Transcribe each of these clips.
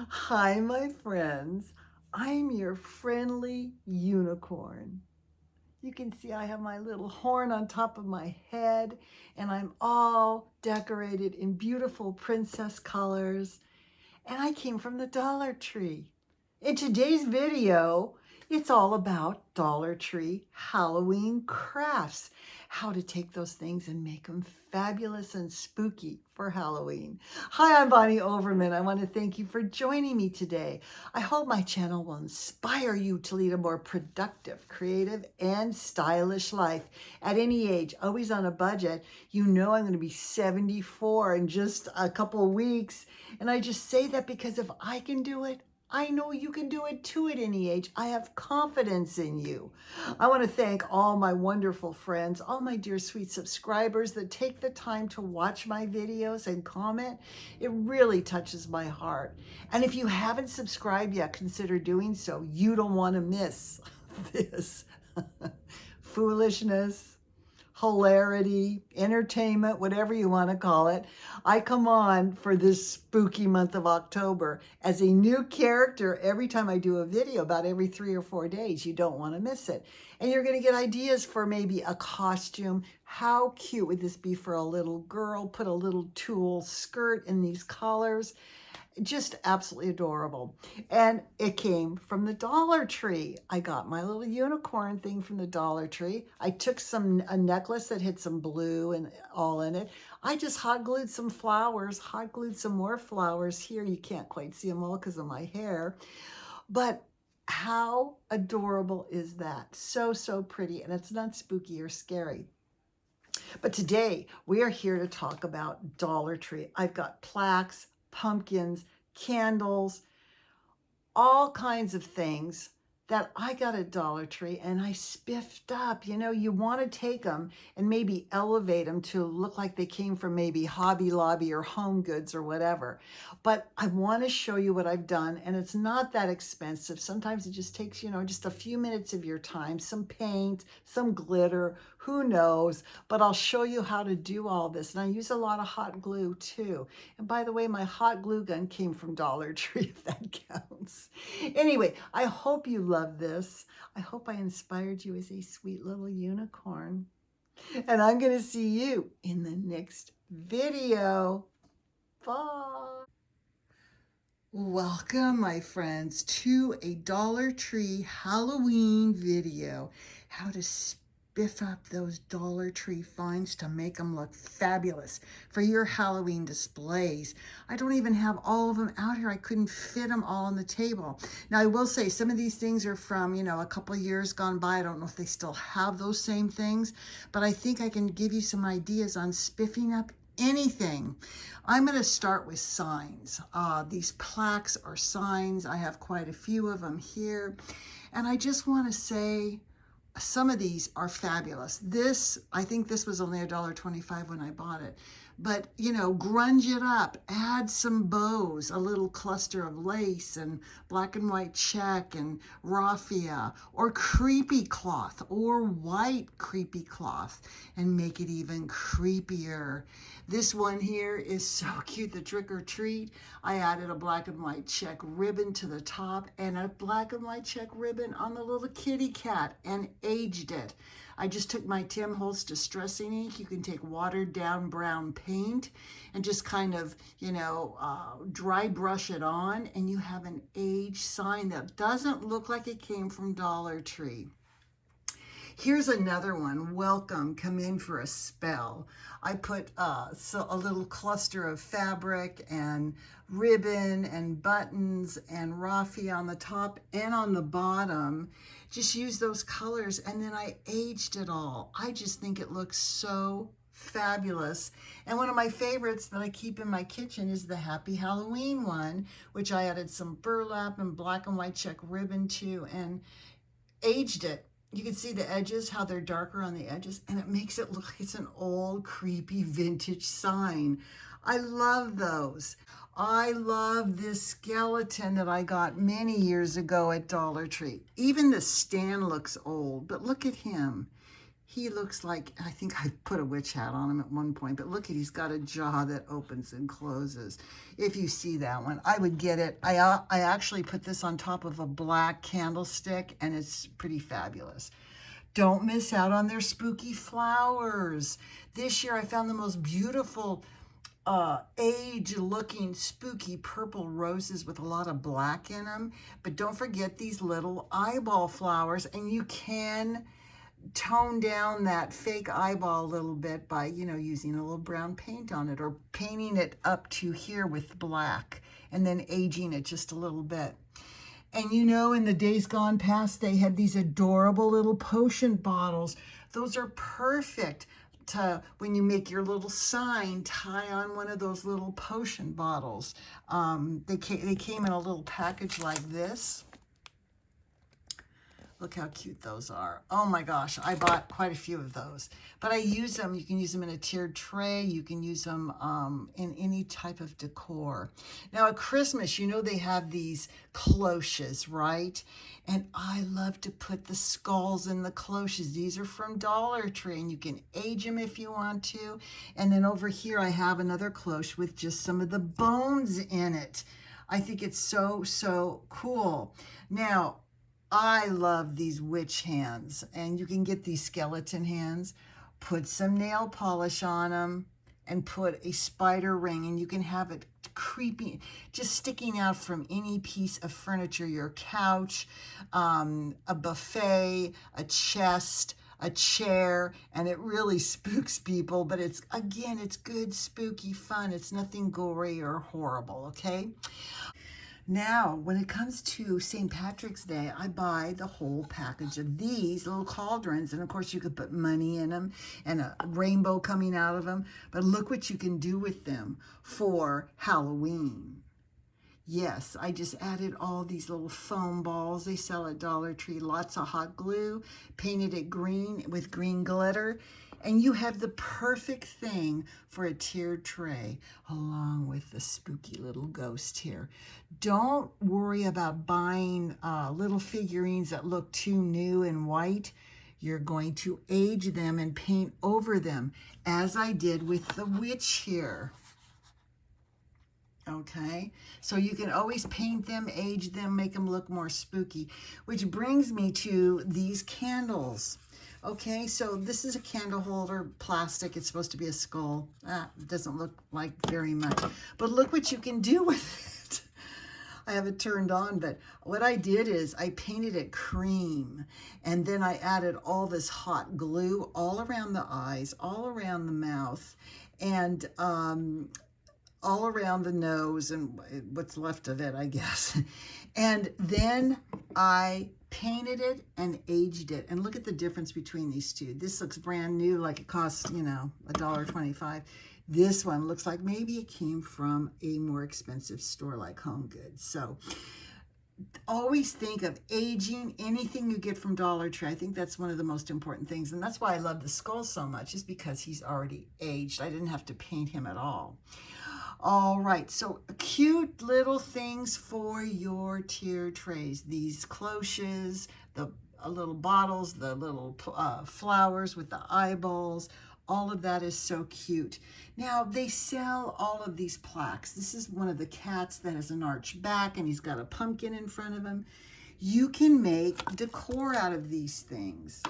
Hi, my friends. I'm your friendly unicorn. You can see I have my little horn on top of my head, and I'm all decorated in beautiful princess colors. And I came from the Dollar Tree. In today's video, it's all about Dollar Tree Halloween crafts. How to take those things and make them fabulous and spooky for Halloween. Hi, I'm Bonnie Overman. I want to thank you for joining me today. I hope my channel will inspire you to lead a more productive, creative, and stylish life at any age, always on a budget. You know I'm going to be 74 in just a couple of weeks. And I just say that because if I can do it, I know you can do it too at any age. I have confidence in you. I want to thank all my wonderful friends, all my dear sweet subscribers that take the time to watch my videos and comment. It really touches my heart. And if you haven't subscribed yet, consider doing so. You don't want to miss this foolishness, hilarity, entertainment, whatever you want to call it. I come on for this spooky month of October as a new character every time I do a video, about every 3 or 4 days. You don't want to miss it. And you're going to get ideas for maybe a costume. How cute would this be for a little girl? Put a little tulle skirt in these colors. Just absolutely adorable. And it came from the Dollar Tree. I got my little unicorn thing from the Dollar Tree. I took a necklace that had some blue and all in it. I just hot glued some flowers, hot glued some more flowers here. You can't quite see them all because of my hair. But how adorable is that? So, so pretty. And it's not spooky or scary. But today we are here to talk about Dollar Tree. I've got plaques, pumpkins, candles, all kinds of things that I got at Dollar Tree and I spiffed up. You know, you want to take them and maybe elevate them to look like they came from maybe Hobby Lobby or Home Goods or whatever. But I want to show you what I've done, and it's not that expensive. Sometimes it just takes, just a few minutes of your time, some paint, some glitter, who knows, but I'll show you how to do all this. And I use a lot of hot glue too. And by the way, my hot glue gun came from Dollar Tree, if that counts. Anyway, I hope you love this. I hope I inspired you as a sweet little unicorn. And I'm going to see you in the next video. Bye. Welcome, my friends, to a Dollar Tree Halloween video. How to spiff up those Dollar Tree finds to make them look fabulous for your Halloween displays. I don't even have all of them out here. I couldn't fit them all on the table. Now, I will say some of these things are from, a couple of years gone by. I don't know if they still have those same things, but I think I can give you some ideas on spiffing up anything. I'm going to start with signs. These plaques are signs. I have quite a few of them here. And I just want to say some of these are fabulous. I think this was only $1.25 when I bought it. But, grunge it up, add some bows, a little cluster of lace and black and white check and raffia, or creepy cloth or white creepy cloth, and make it even creepier. This one here is so cute, the trick or treat. I added a black and white check ribbon to the top and a black and white check ribbon on the little kitty cat and aged it. I just took my Tim Holtz Distressing Ink. You can take watered down brown paint and just kind of, dry brush it on, and you have an aged sign that doesn't look like it came from Dollar Tree. Here's another one. Welcome, come in for a spell. I put a little cluster of fabric and ribbon and buttons and raffia on the top and on the bottom. Just use those colors, and then I aged it all. I just think it looks so fabulous. And one of my favorites that I keep in my kitchen is the Happy Halloween one, which I added some burlap and black and white check ribbon to and aged it. You can see the edges, how they're darker on the edges, and it makes it look like it's an old, creepy, vintage sign. I love those. I love this skeleton that I got many years ago at Dollar Tree. Even the stand looks old, but look at him. He looks like, I think I put a witch hat on him at one point, but look at, he's got a jaw that opens and closes. If you see that one, I would get it. I actually put this on top of a black candlestick, and it's pretty fabulous. Don't miss out on their spooky flowers. This year I found the most beautiful age-looking spooky purple roses with a lot of black in them. But don't forget these little eyeball flowers, and you can tone down that fake eyeball a little bit by, you know, using a little brown paint on it or painting it up to here with black and then aging it just a little bit. And you know, in the days gone past, they had these adorable little potion bottles. Those are perfect to, when you make your little sign, tie on one of those little potion bottles. They came in a little package like this. Look how cute those are. Oh my gosh, I bought quite a few of those. But I use them, you can use them in a tiered tray, you can use them in any type of decor. Now at Christmas, you know they have these cloches, right? And I love to put the skulls in the cloches. These are from Dollar Tree, and you can age them if you want to. And then over here, I have another cloche with just some of the bones in it. I think it's so, so cool. Now, I love these witch hands, and you can get these skeleton hands. Put some nail polish on them and put a spider ring, and you can have it creepy, just sticking out from any piece of furniture, your couch, a buffet, a chest, a chair, and it really spooks people. But it's, again, it's good, spooky fun. It's nothing gory or horrible, okay? Now, when it comes to St. Patrick's Day, I buy the whole package of these little cauldrons. And of course, you could put money in them and a rainbow coming out of them. But look what you can do with them for Halloween. Yes, I just added all these little foam balls they sell at Dollar Tree. Lots of hot glue, painted it green with green glitter. And you have the perfect thing for a tiered tray, along with the spooky little ghost here. Don't worry about buying little figurines that look too new and white. You're going to age them and paint over them, as I did with the witch here. Okay, so you can always paint them, age them, make them look more spooky, which brings me to these candles. Okay, so this is a candle holder, plastic. It's supposed to be a skull. It doesn't look like very much, but look what you can do with it. I have it turned on, but what I did is I painted it cream, and then I added all this hot glue all around the eyes, all around the mouth, and all around the nose and what's left of it, I guess. And then I painted it and aged it. And look at the difference between these two. This looks brand new, like it costs, you know, $1.25. This one looks like maybe it came from a more expensive store like Home Goods. So always think of aging anything you get from Dollar Tree. I think that's one of the most important things. And that's why I love the skull so much, is because he's already aged. I didn't have to paint him at all. All right, so cute little things for your tier trays. These cloches, the little bottles, the little flowers with the eyeballs, all of that is so cute. Now, they sell all of these plaques. This is one of the cats that has an arched back, and he's got a pumpkin in front of him. You can make decor out of these things.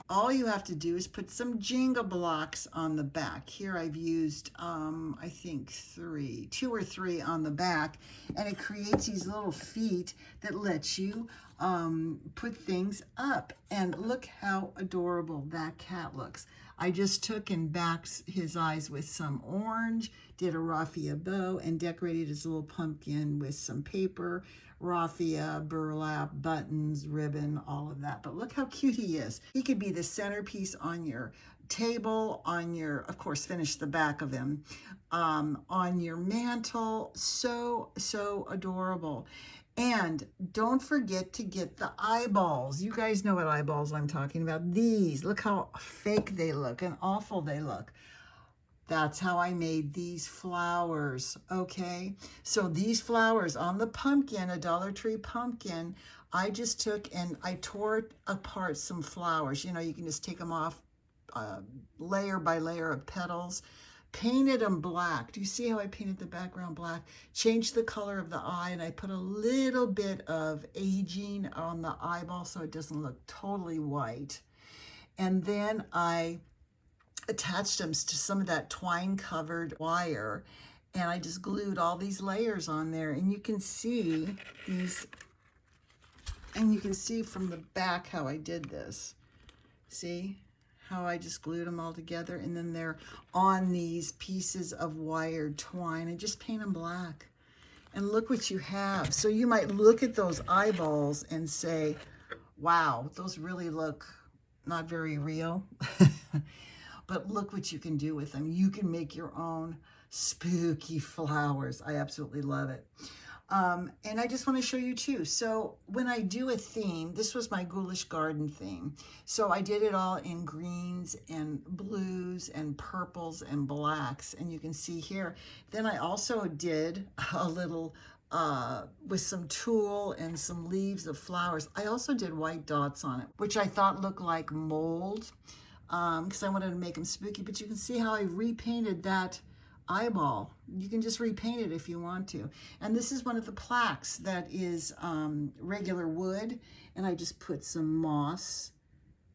All you have to do is put some Jenga blocks on the back. Here I've used, I think 2 or 3 on the back, and it creates these little feet that let you put things up. And look how adorable that cat looks. I just took and backed his eyes with some orange, did a raffia bow, and decorated his little pumpkin with some paper, raffia, burlap, buttons, ribbon, all of that. But look how cute he is. He could be the centerpiece on your table, on your, of course, finish the back of him, on your mantle. So, so adorable. And don't forget to get the eyeballs. You guys know what eyeballs I'm talking about. These, look how fake they look and awful they look. That's how I made these flowers, okay? So these flowers on the pumpkin, a Dollar Tree pumpkin, I just took and I tore apart some flowers. You know, you can just take them off layer by layer of petals. Painted them black. Do you see how I painted the background black? Changed the color of the eye, and I put a little bit of aging on the eyeball so it doesn't look totally white. And then I attached them to some of that twine covered wire, and I just glued all these layers on there, and you can see these, and you can see from the back how I did this. See how I just glued them all together, and then they're on these pieces of wired twine, and just paint them black. And look what you have. So you might look at those eyeballs and say, wow, those really look not very real. But look what you can do with them. You can make your own spooky flowers. I absolutely love it. And I just want to show you too. So when I do a theme, this was my Ghoulish Garden theme. So I did it all in greens and blues and purples and blacks. And you can see here. Then I also did a little with some tulle and some leaves of flowers. I also did white dots on it, which I thought looked like mold because I wanted to make them spooky. But you can see how I repainted that eyeball. You can just repaint it if you want to. And this is one of the plaques that is regular wood, and I just put some moss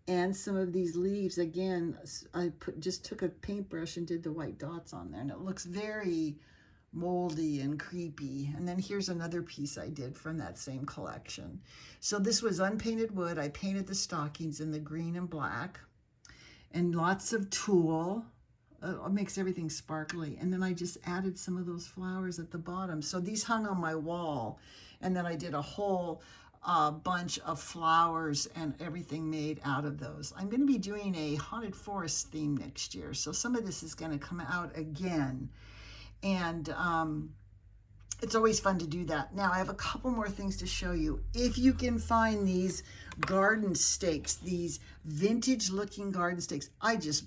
and some of these leaves. Again, I just took a paintbrush and did the white dots on there, and it looks very moldy and creepy. And then here's another piece I did from that same collection. So this was unpainted wood. I painted the stockings in the green and black, and lots of tulle. It makes everything sparkly. And then I just added some of those flowers at the bottom. So these hung on my wall. And then I did a whole bunch of flowers and everything made out of those. I'm going to be doing a haunted forest theme next year. So some of this is going to come out again. And it's always fun to do that. Now I have a couple more things to show you. If you can find these garden stakes, these vintage looking garden stakes,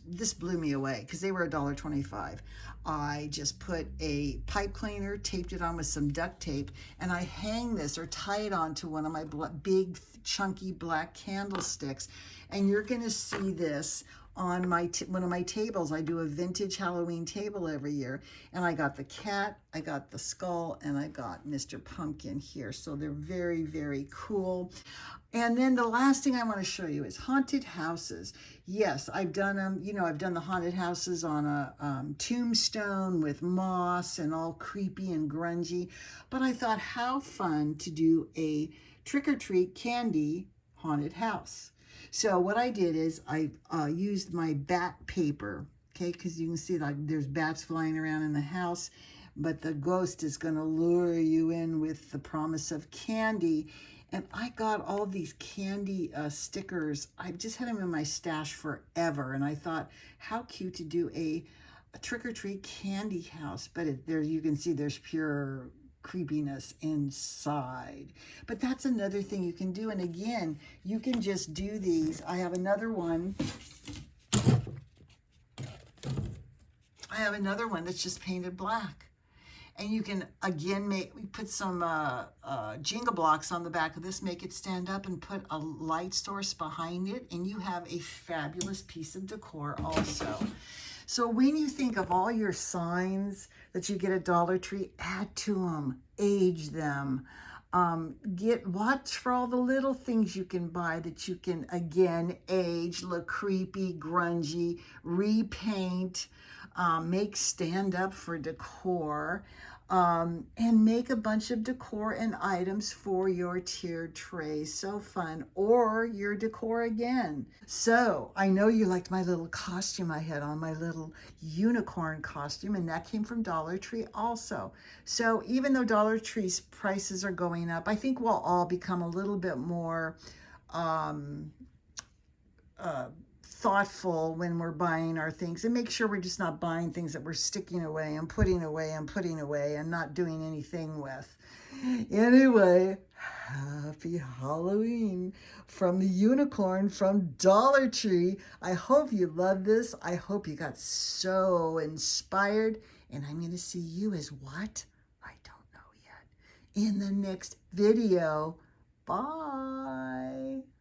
this blew me away because they were $1.25. I just put a pipe cleaner, taped it on with some duct tape, and I hang this or tie it onto one of my big chunky black candlesticks. And you're gonna see this on my one of my tables. I do a vintage Halloween table every year, and I got the cat, I got the skull, and I got Mr. Pumpkin here. So they're very, very cool. And then the last thing I want to show you is haunted houses. Yes, I've done them. You know, I've done the haunted houses on a tombstone with moss and all creepy and grungy. But I thought, how fun to do a trick-or-treat candy haunted house. So what I did is I used my bat paper, okay, because you can see like there's bats flying around in the house, but the ghost is going to lure you in with the promise of candy. And I got all these candy stickers. I've just had them in my stash forever, and I thought, how cute to do a trick-or-treat candy house. But there you can see there's pure creepiness inside. But that's another thing you can do. And again, you can just do these. I have another one. That's just painted black. And you can, again, put some Jenga blocks on the back of this, make it stand up, and put a light source behind it, and you have a fabulous piece of decor also. So when you think of all your signs that you get at Dollar Tree, add to them, age them. Watch for all the little things you can buy that you can, again, age, look creepy, grungy, repaint, make stand up for decor, and make a bunch of decor and items for your tiered trays. So fun. Or your decor again. So I know you liked my little costume I had on, my little unicorn costume, and that came from Dollar Tree also. So even though Dollar Tree's prices are going up, I think we'll all become a little bit more thoughtful when we're buying our things, and make sure we're just not buying things that we're sticking away and putting away and putting away and not doing anything with. Anyway, happy Halloween from the unicorn from Dollar Tree. I hope you love this. I hope you got so inspired. And I'm going to see you as what? I don't know yet. In the next video. Bye.